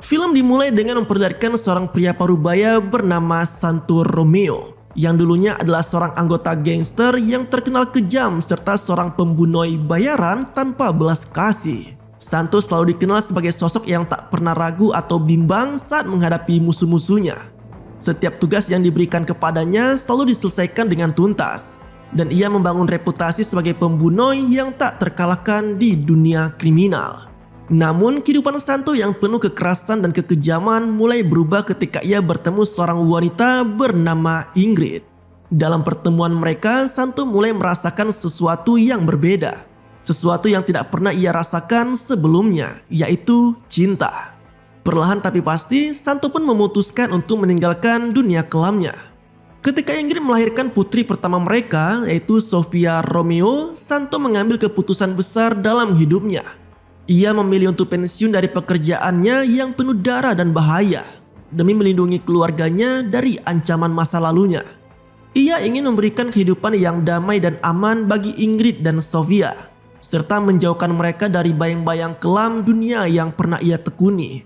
Film dimulai dengan memperlihatkan seorang pria parubaya bernama Santo Romeo yang dulunya adalah seorang anggota gangster yang terkenal kejam serta seorang pembunuh bayaran tanpa belas kasih. Santo selalu dikenal sebagai sosok yang tak pernah ragu atau bimbang saat menghadapi musuh-musuhnya. Setiap tugas yang diberikan kepadanya selalu diselesaikan dengan tuntas, dan ia membangun reputasi sebagai pembunuh yang tak terkalahkan di dunia kriminal. Namun kehidupan Santo yang penuh kekerasan dan kekejaman mulai berubah ketika ia bertemu seorang wanita bernama Ingrid. Dalam pertemuan mereka, Santo mulai merasakan sesuatu yang berbeda. Sesuatu yang tidak pernah ia rasakan sebelumnya, yaitu cinta. Perlahan tapi pasti, Santo pun memutuskan untuk meninggalkan dunia kelamnya. Ketika Ingrid melahirkan putri pertama mereka, yaitu Sofia Romeo, Santo mengambil keputusan besar dalam hidupnya. Ia memilih untuk pensiun dari pekerjaannya yang penuh darah dan bahaya demi melindungi keluarganya dari ancaman masa lalunya. Ia ingin memberikan kehidupan yang damai dan aman bagi Ingrid dan Sofia, serta menjauhkan mereka dari bayang-bayang kelam dunia yang pernah ia tekuni.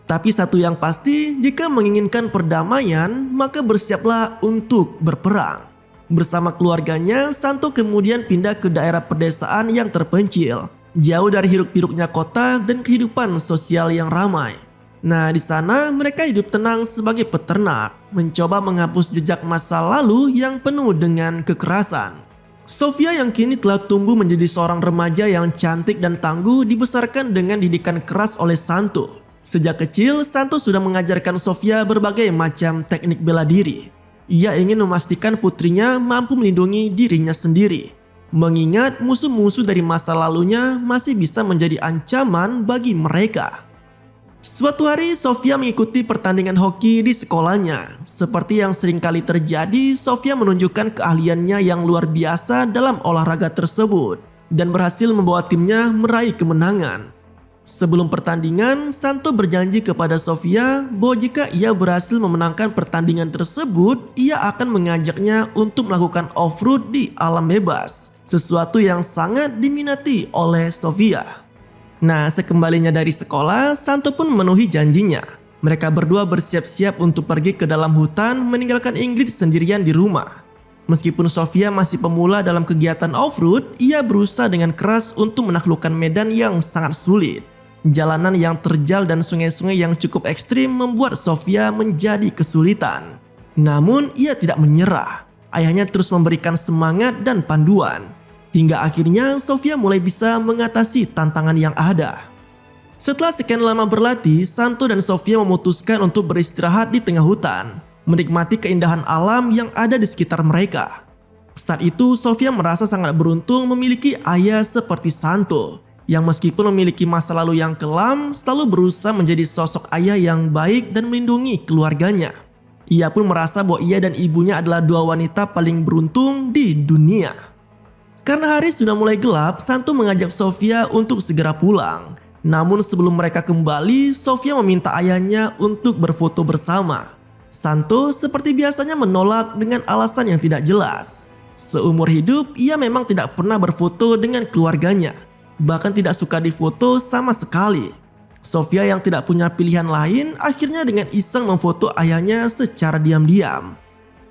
Tapi satu yang pasti, jika menginginkan perdamaian, maka bersiaplah untuk berperang. Bersama keluarganya, Santo kemudian pindah ke daerah pedesaan yang terpencil, jauh dari hiruk-pikuknya kota dan kehidupan sosial yang ramai. Nah, di sana mereka hidup tenang sebagai peternak, mencoba menghapus jejak masa lalu yang penuh dengan kekerasan. Sofia yang kini telah tumbuh menjadi seorang remaja yang cantik dan tangguh dibesarkan dengan didikan keras oleh Santo. Sejak kecil, Santo sudah mengajarkan Sofia berbagai macam teknik bela diri. Ia ingin memastikan putrinya mampu melindungi dirinya sendiri, mengingat musuh-musuh dari masa lalunya masih bisa menjadi ancaman bagi mereka. Suatu hari Sofia mengikuti pertandingan hoki di sekolahnya. Seperti yang sering kali terjadi, Sofia menunjukkan keahliannya yang luar biasa dalam olahraga tersebut dan berhasil membawa timnya meraih kemenangan. Sebelum pertandingan, Santo berjanji kepada Sofia bahwa jika ia berhasil memenangkan pertandingan tersebut, ia akan mengajaknya untuk melakukan off-road di alam bebas. Sesuatu yang sangat diminati oleh Sofia. Nah, sekembalinya dari sekolah, Santo pun memenuhi janjinya. Mereka berdua bersiap-siap untuk pergi ke dalam hutan, meninggalkan Ingrid sendirian di rumah. Meskipun Sofia masih pemula dalam kegiatan off-road, ia berusaha dengan keras untuk menaklukkan medan yang sangat sulit. Jalanan yang terjal dan sungai-sungai yang cukup ekstrim membuat Sofia menjadi kesulitan. Namun, ia tidak menyerah. Ayahnya terus memberikan semangat dan panduan. Hingga akhirnya Sofia mulai bisa mengatasi tantangan yang ada. Setelah sekian lama berlatih, Santo dan Sofia memutuskan untuk beristirahat di tengah hutan, menikmati keindahan alam yang ada di sekitar mereka. Saat itu Sofia merasa sangat beruntung memiliki ayah seperti Santo, yang meskipun memiliki masa lalu yang kelam, selalu berusaha menjadi sosok ayah yang baik dan melindungi keluarganya. Ia pun merasa bahwa ia dan ibunya adalah dua wanita paling beruntung di dunia. Karena hari sudah mulai gelap, Santo mengajak Sofia untuk segera pulang. Namun sebelum mereka kembali, Sofia meminta ayahnya untuk berfoto bersama. Santo seperti biasanya menolak dengan alasan yang tidak jelas. Seumur hidup, ia memang tidak pernah berfoto dengan keluarganya. Bahkan tidak suka difoto sama sekali. Sofia yang tidak punya pilihan lain akhirnya dengan iseng memfoto ayahnya secara diam-diam.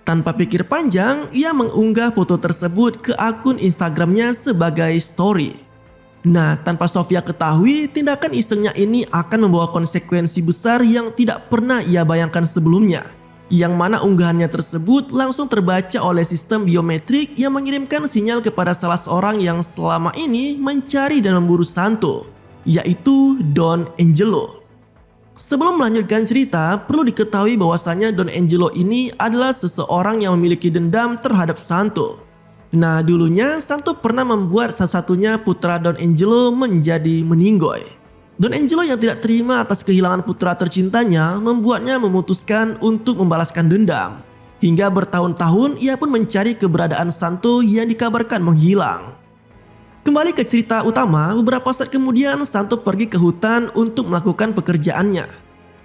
Tanpa pikir panjang, ia mengunggah foto tersebut ke akun Instagramnya sebagai story. Nah, tanpa Sofia ketahui, tindakan isengnya ini akan membawa konsekuensi besar yang tidak pernah ia bayangkan sebelumnya. Yang mana unggahannya tersebut langsung terbaca oleh sistem biometrik yang mengirimkan sinyal kepada salah seorang yang selama ini mencari dan memburu Santo, yaitu Don Angelo. Sebelum melanjutkan cerita, perlu diketahui bahwasanya Don Angelo ini adalah seseorang yang memiliki dendam terhadap Santo. Nah, dulunya Santo pernah membuat satu-satunya putra Don Angelo menjadi meninggoy. Don Angelo yang tidak terima atas kehilangan putra tercintanya membuatnya memutuskan untuk membalaskan dendam. Hingga bertahun-tahun ia pun mencari keberadaan Santo yang dikabarkan menghilang. Kembali ke cerita utama, beberapa saat kemudian Santo pergi ke hutan untuk melakukan pekerjaannya.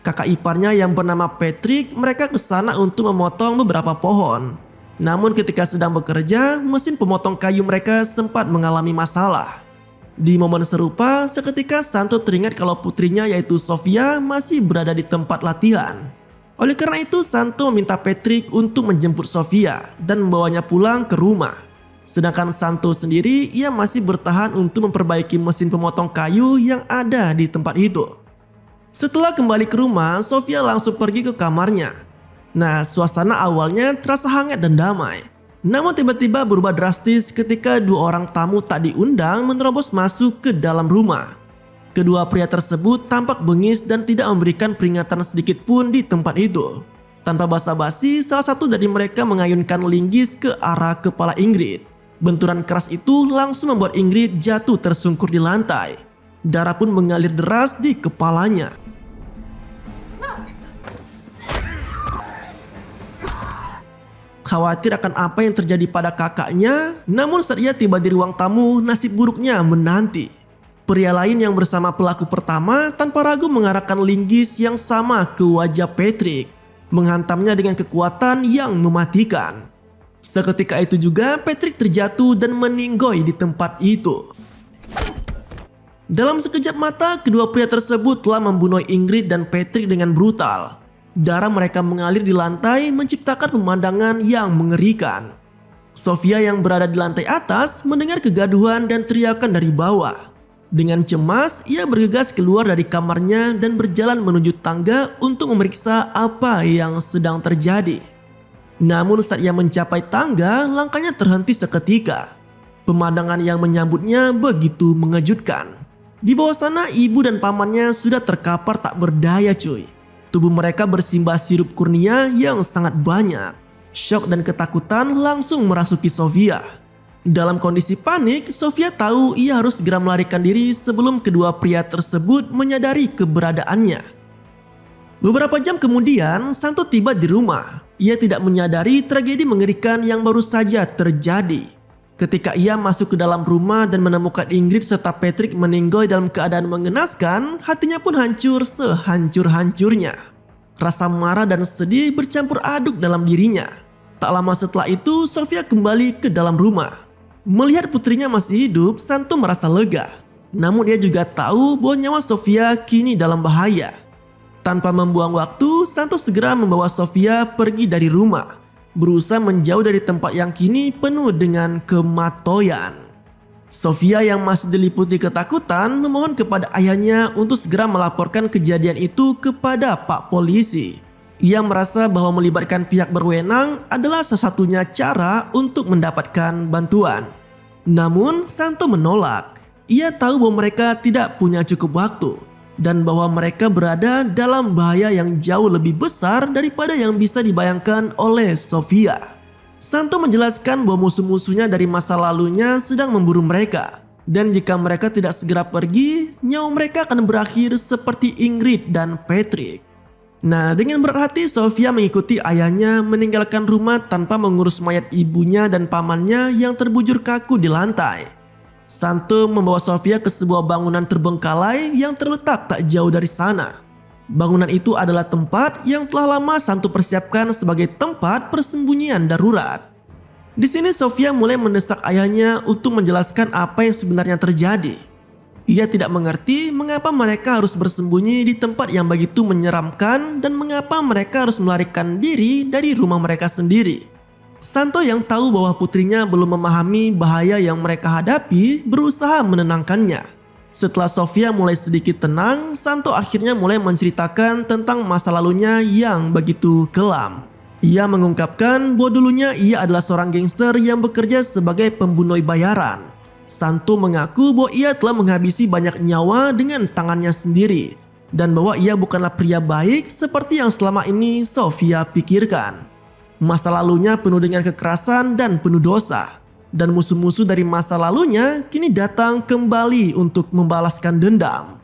Kakak iparnya yang bernama Patrick, mereka ke sana untuk memotong beberapa pohon. Namun ketika sedang bekerja, mesin pemotong kayu mereka sempat mengalami masalah. Di momen serupa, seketika Santo teringat kalau putrinya yaitu Sofia masih berada di tempat latihan. Oleh karena itu, Santo meminta Patrick untuk menjemput Sofia dan membawanya pulang ke rumah. Sedangkan Santo sendiri, ia masih bertahan untuk memperbaiki mesin pemotong kayu yang ada di tempat itu. Setelah kembali ke rumah, Sofia langsung pergi ke kamarnya. Nah, suasana awalnya terasa hangat dan damai. Namun tiba-tiba berubah drastis ketika dua orang tamu tak diundang menerobos masuk ke dalam rumah. Kedua pria tersebut tampak bengis dan tidak memberikan peringatan sedikit pun di tempat itu. Tanpa basa-basi, salah satu dari mereka mengayunkan linggis ke arah kepala Ingrid. Benturan keras itu langsung membuat Ingrid jatuh tersungkur di lantai. Darah pun mengalir deras di kepalanya. Khawatir akan apa yang terjadi pada kakaknya, namun saat ia tiba di ruang tamu, nasib buruknya menanti. Pria lain yang bersama pelaku pertama tanpa ragu mengarahkan linggis yang sama ke wajah Patrick, menghantamnya dengan kekuatan yang mematikan. Seketika itu juga Patrick terjatuh dan meninggoy di tempat itu. Dalam sekejap mata, kedua pria tersebut telah membunuh Ingrid dan Patrick dengan brutal. Darah mereka mengalir di lantai menciptakan pemandangan yang mengerikan. Sofia yang berada di lantai atas mendengar kegaduhan dan teriakan dari bawah. Dengan cemas, ia bergegas keluar dari kamarnya dan berjalan menuju tangga untuk memeriksa apa yang sedang terjadi. Namun saat ia mencapai tangga, langkahnya terhenti seketika. Pemandangan yang menyambutnya begitu mengejutkan. Di bawah sana, ibu dan pamannya sudah terkapar tak berdaya cuy. Tubuh mereka bersimbah sirup kurnia yang sangat banyak. Syok dan ketakutan langsung merasuki Sofia. Dalam kondisi panik, Sofia tahu ia harus segera melarikan diri sebelum kedua pria tersebut menyadari keberadaannya. Beberapa jam kemudian, Santo tiba di rumah. Ia tidak menyadari tragedi mengerikan yang baru saja terjadi. Ketika ia masuk ke dalam rumah dan menemukan Ingrid serta Patrick meninggoy dalam keadaan mengenaskan, hatinya pun hancur sehancur-hancurnya. Rasa marah dan sedih bercampur aduk dalam dirinya. Tak lama setelah itu, Sofia kembali ke dalam rumah. Melihat putrinya masih hidup, Santo merasa lega. Namun dia juga tahu bahwa nyawa Sofia kini dalam bahaya. Tanpa membuang waktu, Santo segera membawa Sofia pergi dari rumah, berusaha menjauh dari tempat yang kini penuh dengan kematoyan. Sofia yang masih diliputi ketakutan memohon kepada ayahnya untuk segera melaporkan kejadian itu kepada Pak Polisi. Ia merasa bahwa melibatkan pihak berwenang adalah satu-satunya cara untuk mendapatkan bantuan. Namun Santo menolak. Ia tahu bahwa mereka tidak punya cukup waktu dan bahwa mereka berada dalam bahaya yang jauh lebih besar daripada yang bisa dibayangkan oleh Sofia. Santo menjelaskan bahwa musuh-musuhnya dari masa lalunya sedang memburu mereka, dan jika mereka tidak segera pergi, nyawa mereka akan berakhir seperti Ingrid dan Patrick. Nah, dengan berat hati Sofia mengikuti ayahnya meninggalkan rumah tanpa mengurus mayat ibunya dan pamannya yang terbujur kaku di lantai. Santo membawa Sofia ke sebuah bangunan terbengkalai yang terletak tak jauh dari sana. Bangunan itu adalah tempat yang telah lama Santo persiapkan sebagai tempat persembunyian darurat. Di sini Sofia mulai mendesak ayahnya untuk menjelaskan apa yang sebenarnya terjadi. Ia tidak mengerti mengapa mereka harus bersembunyi di tempat yang begitu menyeramkan dan mengapa mereka harus melarikan diri dari rumah mereka sendiri. Santo yang tahu bahwa putrinya belum memahami bahaya yang mereka hadapi berusaha menenangkannya. Setelah Sofia mulai sedikit tenang, Santo akhirnya mulai menceritakan tentang masa lalunya yang begitu kelam. Ia mengungkapkan bahwa dulunya ia adalah seorang gangster yang bekerja sebagai pembunuh bayaran. Santo mengaku bahwa ia telah menghabisi banyak nyawa dengan tangannya sendiri dan bahwa ia bukanlah pria baik seperti yang selama ini Sofia pikirkan. Masa lalunya penuh dengan kekerasan dan penuh dosa. Dan musuh-musuh dari masa lalunya kini datang kembali untuk membalaskan dendam.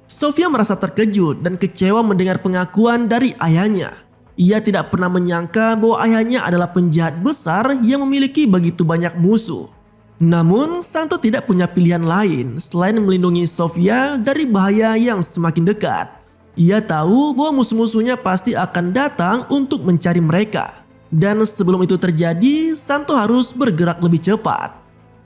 Sofia merasa terkejut dan kecewa mendengar pengakuan dari ayahnya. Ia tidak pernah menyangka bahwa ayahnya adalah penjahat besar yang memiliki begitu banyak musuh. Namun Santo tidak punya pilihan lain selain melindungi Sofia dari bahaya yang semakin dekat. Ia tahu bahwa musuh-musuhnya pasti akan datang untuk mencari mereka. Dan sebelum itu terjadi, Santo harus bergerak lebih cepat.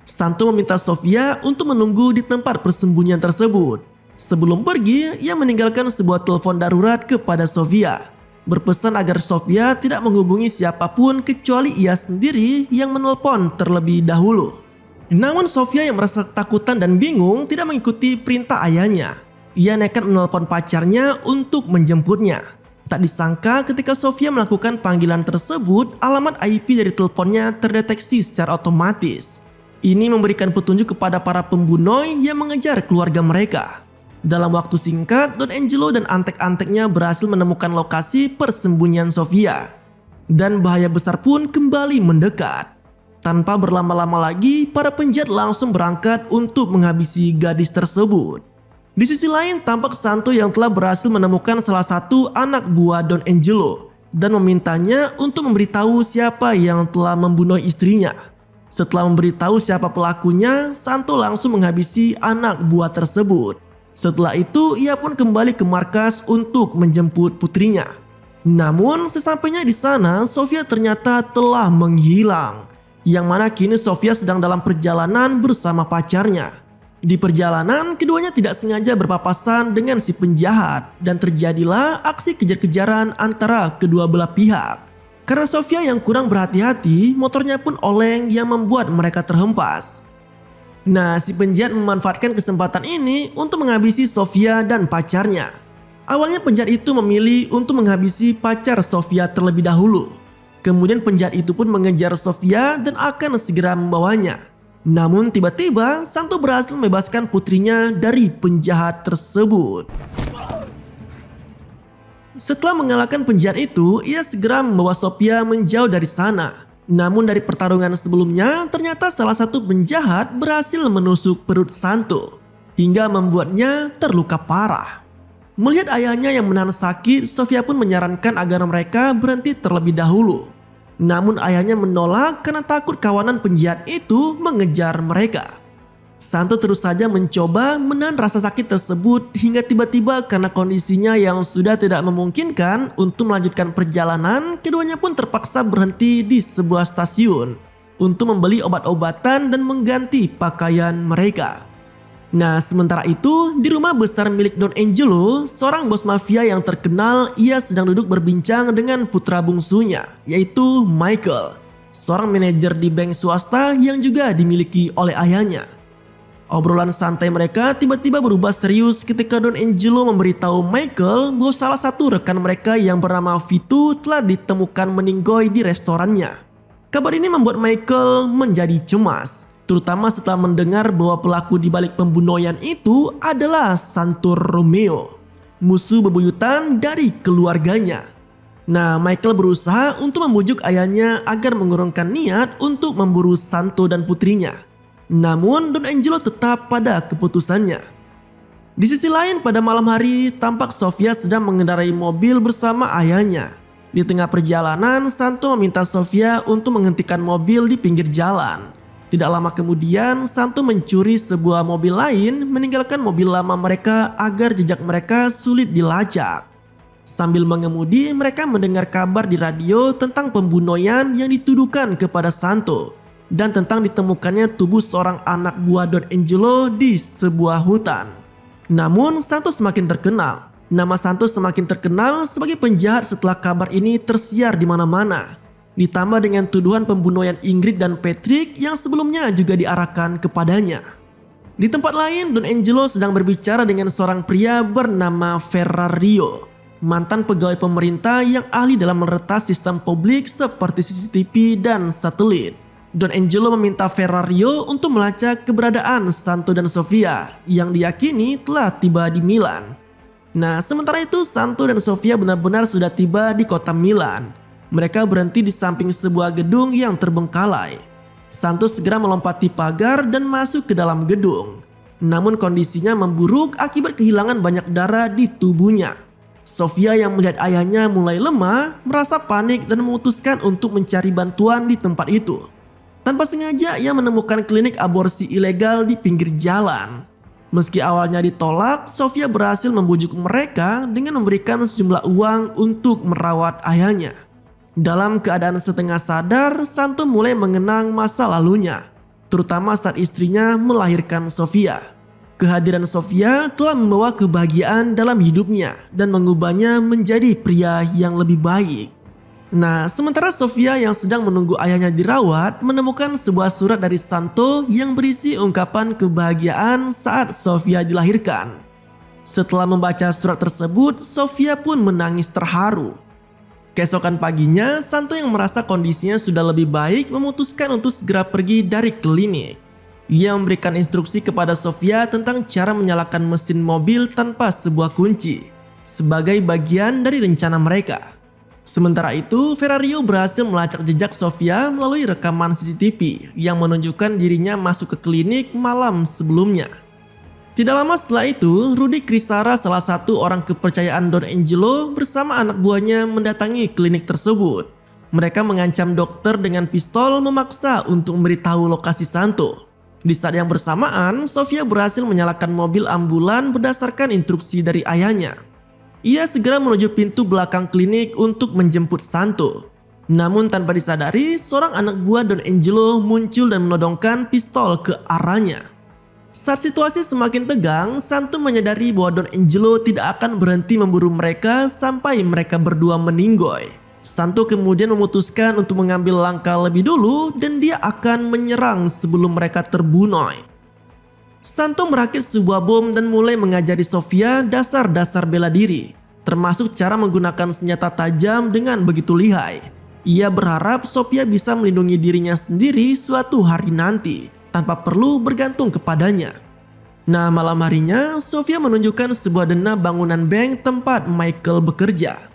Santo meminta Sofia untuk menunggu di tempat persembunyian tersebut. Sebelum pergi, ia meninggalkan sebuah telepon darurat kepada Sofia, berpesan agar Sofia tidak menghubungi siapapun kecuali ia sendiri yang menelpon terlebih dahulu. Namun Sofia yang merasa ketakutan dan bingung tidak mengikuti perintah ayahnya. Ia nekat menelpon pacarnya untuk menjemputnya. Tak disangka ketika Sofia melakukan panggilan tersebut, alamat IP dari teleponnya terdeteksi secara otomatis. Ini memberikan petunjuk kepada para pembunuh yang mengejar keluarga mereka. Dalam waktu singkat, Don Angelo dan antek-anteknya berhasil menemukan lokasi persembunyian Sofia. Dan bahaya besar pun kembali mendekat. Tanpa berlama-lama lagi, para penjahat langsung berangkat untuk menghabisi gadis tersebut. Di sisi lain, tampak Santo yang telah berhasil menemukan salah satu anak buah Don Angelo dan memintanya untuk memberitahu siapa yang telah membunuh istrinya. Setelah memberitahu siapa pelakunya, Santo langsung menghabisi anak buah tersebut. Setelah itu, ia pun kembali ke markas untuk menjemput putrinya. Namun, sesampainya di sana, Sofia ternyata telah menghilang. Yang mana kini Sofia sedang dalam perjalanan bersama pacarnya. Di perjalanan, keduanya tidak sengaja berpapasan dengan si penjahat dan terjadilah aksi kejar-kejaran antara kedua belah pihak. Karena Sofia yang kurang berhati-hati, motornya pun oleng yang membuat mereka terhempas. Nah, si penjahat memanfaatkan kesempatan ini untuk menghabisi Sofia dan pacarnya. Awalnya penjahat itu memilih untuk menghabisi pacar Sofia terlebih dahulu. Kemudian penjahat itu pun mengejar Sofia dan akan segera membawanya. Namun tiba-tiba Santo berhasil membebaskan putrinya dari penjahat tersebut. Setelah mengalahkan penjahat itu, ia segera membawa Sofia menjauh dari sana. Namun dari pertarungan sebelumnya, ternyata salah satu penjahat berhasil menusuk perut Santo hingga membuatnya terluka parah. Melihat ayahnya yang menahan sakit, Sofia pun menyarankan agar mereka berhenti terlebih dahulu. Namun ayahnya menolak karena takut kawanan penjahat itu mengejar mereka. Santo terus saja mencoba menahan rasa sakit tersebut hingga tiba-tiba karena kondisinya yang sudah tidak memungkinkan untuk melanjutkan perjalanan, keduanya pun terpaksa berhenti di sebuah stasiun untuk membeli obat-obatan dan mengganti pakaian mereka. Nah, sementara itu di rumah besar milik Don Angelo, seorang bos mafia yang terkenal, ia sedang duduk berbincang dengan putra bungsunya, yaitu Michael, seorang manajer di bank swasta yang juga dimiliki oleh ayahnya. Obrolan santai mereka tiba-tiba berubah serius ketika Don Angelo memberitahu Michael bahwa salah satu rekan mereka yang bernama Vito telah ditemukan meninggoy di restorannya. Kabar ini membuat Michael menjadi cemas, terutama setelah mendengar bahwa pelaku di balik pembunuhan itu adalah Santo Romeo, musuh bebuyutan dari keluarganya. Nah, Michael berusaha untuk membujuk ayahnya agar mengurungkan niat untuk memburu Santo dan putrinya. Namun Don Angelo tetap pada keputusannya. Di sisi lain, pada malam hari tampak Sofia sedang mengendarai mobil bersama ayahnya. Di tengah perjalanan, Santo meminta Sofia untuk menghentikan mobil di pinggir jalan. Tidak lama kemudian, Santo mencuri sebuah mobil lain, meninggalkan mobil lama mereka agar jejak mereka sulit dilacak. Sambil mengemudi, mereka mendengar kabar di radio tentang pembunuhan yang dituduhkan kepada Santo dan tentang ditemukannya tubuh seorang anak buah Don Angelo di sebuah hutan. Namun Santo semakin terkenal. Nama Santo semakin terkenal sebagai penjahat setelah kabar ini tersiar di mana-mana. Ditambah dengan tuduhan pembunuhan Ingrid dan Patrick yang sebelumnya juga diarahkan kepadanya. Di tempat lain, Don Angelo sedang berbicara dengan seorang pria bernama Ferrario, mantan pegawai pemerintah yang ahli dalam meretas sistem publik seperti CCTV dan satelit. Don Angelo meminta Ferrario untuk melacak keberadaan Santo dan Sofia yang diyakini telah tiba di Milan. Nah, sementara itu Santo dan Sofia benar-benar sudah tiba di kota Milan. Mereka berhenti di samping sebuah gedung yang terbengkalai. Santo segera melompati pagar dan masuk ke dalam gedung. Namun kondisinya memburuk akibat kehilangan banyak darah di tubuhnya. Sofia yang melihat ayahnya mulai lemah, merasa panik dan memutuskan untuk mencari bantuan di tempat itu. Tanpa sengaja ia menemukan klinik aborsi ilegal di pinggir jalan. Meski awalnya ditolak, Sofia berhasil membujuk mereka dengan memberikan sejumlah uang untuk merawat ayahnya. Dalam keadaan setengah sadar, Santo mulai mengenang masa lalunya. terutama saat istrinya melahirkan Sofia. Kehadiran Sofia telah membawa kebahagiaan dalam hidupnya dan mengubahnya menjadi pria yang lebih baik. Nah, sementara Sofia yang sedang menunggu ayahnya dirawat menemukan sebuah surat dari Santo yang berisi ungkapan kebahagiaan saat Sofia dilahirkan. Setelah membaca surat tersebut, Sofia pun menangis terharu. Keesokan paginya, Santo yang merasa kondisinya sudah lebih baik memutuskan untuk segera pergi dari klinik. Ia memberikan instruksi kepada Sofia tentang cara menyalakan mesin mobil tanpa sebuah kunci, sebagai bagian dari rencana mereka. Sementara itu, Ferrario berhasil melacak jejak Sofia melalui rekaman CCTV yang menunjukkan dirinya masuk ke klinik malam sebelumnya. Tidak lama setelah itu, Rudy Crisara, salah satu orang kepercayaan Don Angelo, bersama anak buahnya mendatangi klinik tersebut. Mereka mengancam dokter dengan pistol memaksa untuk memberitahu lokasi Santo. Di saat yang bersamaan, Sofia berhasil menyalakan mobil ambulan berdasarkan instruksi dari ayahnya. Ia segera menuju pintu belakang klinik untuk menjemput Santo. Namun tanpa disadari, seorang anak buah Don Angelo muncul dan menodongkan pistol ke arahnya. Saat situasi semakin tegang, Santo menyadari bahwa Don Angelo tidak akan berhenti memburu mereka sampai mereka berdua meninggoy. Santo kemudian memutuskan untuk mengambil langkah lebih dulu dan dia akan menyerang sebelum mereka terbunuh. Santo merakit sebuah bom dan mulai mengajari Sofia dasar-dasar bela diri, termasuk cara menggunakan senjata tajam dengan begitu lihai. Ia berharap Sofia bisa melindungi dirinya sendiri suatu hari nanti, tanpa perlu bergantung kepadanya. Nah, malam harinya, Sofia menunjukkan sebuah dena bangunan bank tempat Michael bekerja.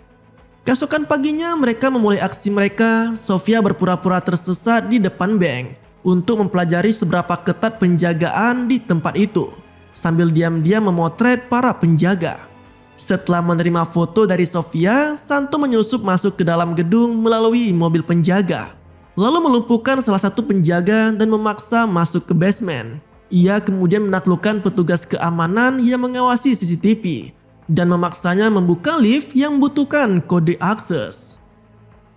Keesokan paginya mereka memulai aksi mereka. Sofia berpura-pura tersesat di depan bank untuk mempelajari seberapa ketat penjagaan di tempat itu, sambil diam-diam memotret para penjaga. Setelah menerima foto dari Sofia, Santo menyusup masuk ke dalam gedung melalui mobil penjaga, lalu melumpuhkan salah satu penjaga dan memaksa masuk ke basement. Ia kemudian menaklukkan petugas keamanan yang mengawasi CCTV dan memaksanya membuka lift yang membutuhkan kode akses.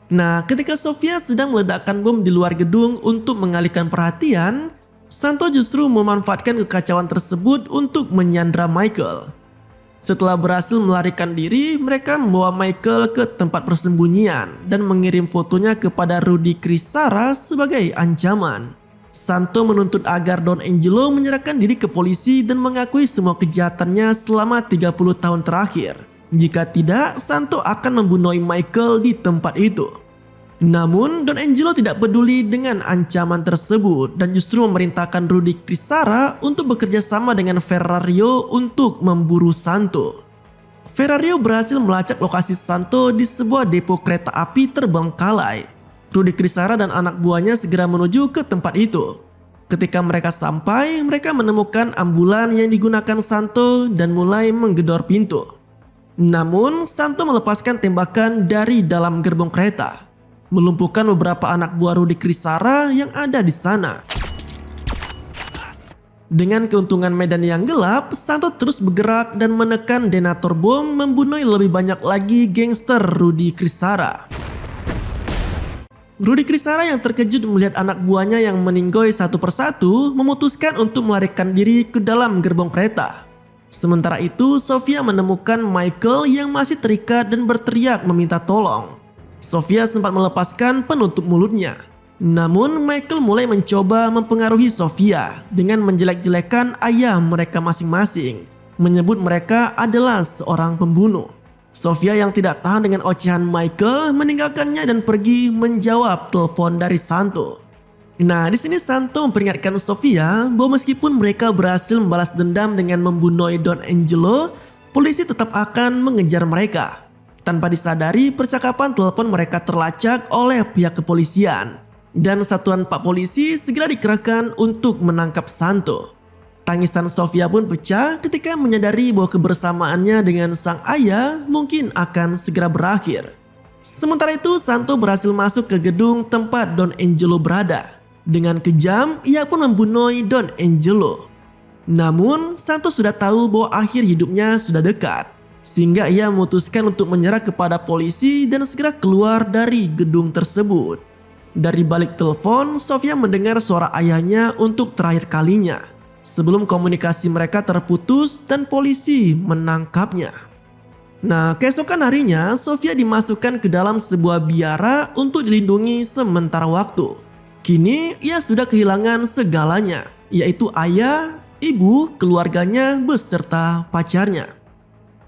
Nah, ketika Sofia sedang meledakkan bom di luar gedung untuk mengalihkan perhatian, Santo justru memanfaatkan kekacauan tersebut untuk menyandra Michael. Setelah berhasil melarikan diri, mereka membawa Michael ke tempat persembunyian dan mengirim fotonya kepada Rudy Crisara sebagai ancaman. Santo menuntut agar Don Angelo menyerahkan diri ke polisi dan mengakui semua kejahatannya selama 30 tahun terakhir. Jika tidak, Santo akan membunuh Michael di tempat itu. Namun, Don Angelo tidak peduli dengan ancaman tersebut dan justru memerintahkan Rudy Crisara untuk bekerja sama dengan Ferrario untuk memburu Santo. Ferrario berhasil melacak lokasi Santo di sebuah depo kereta api terbengkalai. Rudy Crisara dan anak buahnya segera menuju ke tempat itu. Ketika mereka sampai, mereka menemukan ambulan yang digunakan Santo dan mulai menggedor pintu. Namun, Santo melepaskan tembakan dari dalam gerbong kereta, melumpuhkan beberapa anak buah Rudy Crisara yang ada di sana. Dengan keuntungan medan yang gelap, Santo terus bergerak dan menekan detonator bom, membunuh lebih banyak lagi gangster Rudy Crisara. Rudy Crisara yang terkejut melihat anak buahnya yang meninggoy satu persatu memutuskan untuk melarikan diri ke dalam gerbong kereta. Sementara itu, Sofia menemukan Michael yang masih terikat dan berteriak meminta tolong. Sofia sempat melepaskan penutup mulutnya. Namun, Michael mulai mencoba mempengaruhi Sofia dengan menjelek-jelekan ayah mereka masing-masing, menyebut mereka adalah seorang pembunuh. Sofia yang tidak tahan dengan ocehan Michael meninggalkannya dan pergi menjawab telepon dari Santo. Nah, di sini Santo memperingatkan Sofia bahwa meskipun mereka berhasil membalas dendam dengan membunuh Don Angelo, polisi tetap akan mengejar mereka. Tanpa disadari, percakapan telepon mereka terlacak oleh pihak kepolisian dan satuan Pak Polisi segera dikerahkan untuk menangkap Santo. Tangisan Sofia pun pecah ketika menyadari bahwa kebersamaannya dengan sang ayah mungkin akan segera berakhir. Sementara itu, Santo berhasil masuk ke gedung tempat Don Angelo berada. Dengan kejam, ia pun membunuh Don Angelo. Namun, Santo sudah tahu bahwa akhir hidupnya sudah dekat, sehingga ia memutuskan untuk menyerah kepada polisi dan segera keluar dari gedung tersebut. Dari balik telepon, Sofia mendengar suara ayahnya untuk terakhir kalinya sebelum komunikasi mereka terputus dan polisi menangkapnya. Nah, keesokan harinya, Sofia dimasukkan ke dalam sebuah biara untuk dilindungi sementara waktu. Kini, ia sudah kehilangan segalanya, yaitu ayah, ibu, keluarganya, beserta pacarnya.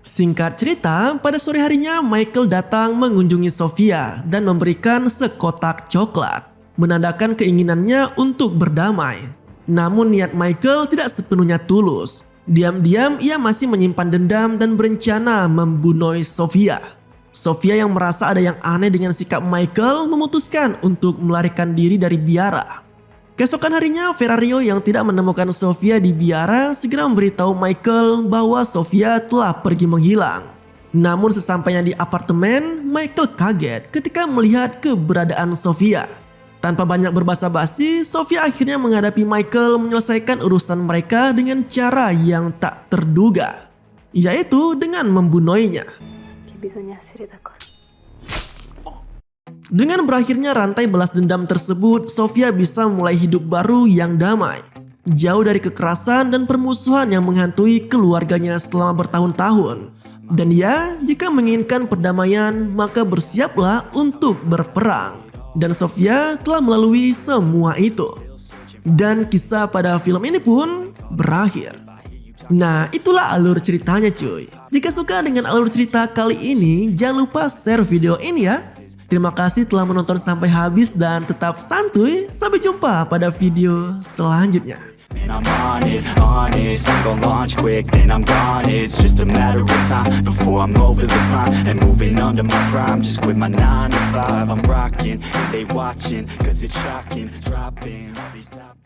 Singkat cerita, pada sore harinya Michael datang mengunjungi Sofia dan memberikan sekotak coklat, menandakan keinginannya untuk berdamai. Namun niat Michael tidak sepenuhnya tulus. Diam-diam ia masih menyimpan dendam dan berencana membunuh Sofia. Sofia yang merasa ada yang aneh dengan sikap Michael memutuskan untuk melarikan diri dari biara. Keesokan harinya, Ferrario yang tidak menemukan Sofia di biara segera memberitahu Michael bahwa Sofia telah pergi menghilang. Namun sesampainya di apartemen, Michael kaget ketika melihat keberadaan Sofia. Tanpa banyak berbasa-basi, Sofia akhirnya menghadapi Michael menyelesaikan urusan mereka dengan cara yang tak terduga, yaitu dengan membunuhnya. Dengan berakhirnya rantai balas dendam tersebut, Sofia bisa mulai hidup baru yang damai, jauh dari kekerasan dan permusuhan yang menghantui keluarganya selama bertahun-tahun. Dan ya, jika menginginkan perdamaian, maka bersiaplah untuk berperang. Dan Sofia telah melalui semua itu. Dan kisah pada film ini pun berakhir. Nah, itulah alur ceritanya cuy. Jika suka dengan alur cerita kali ini, jangan lupa share video ini ya. Terima kasih telah menonton sampai habis dan tetap santuy. Sampai jumpa pada video selanjutnya. And I'm on it, honest, I'm gon' launch quick, then I'm gone. It's just a matter of time before I'm over the climb and moving under my prime. Just quit my 9 to 5, I'm rocking, they watching, cause it's shocking, dropping all these top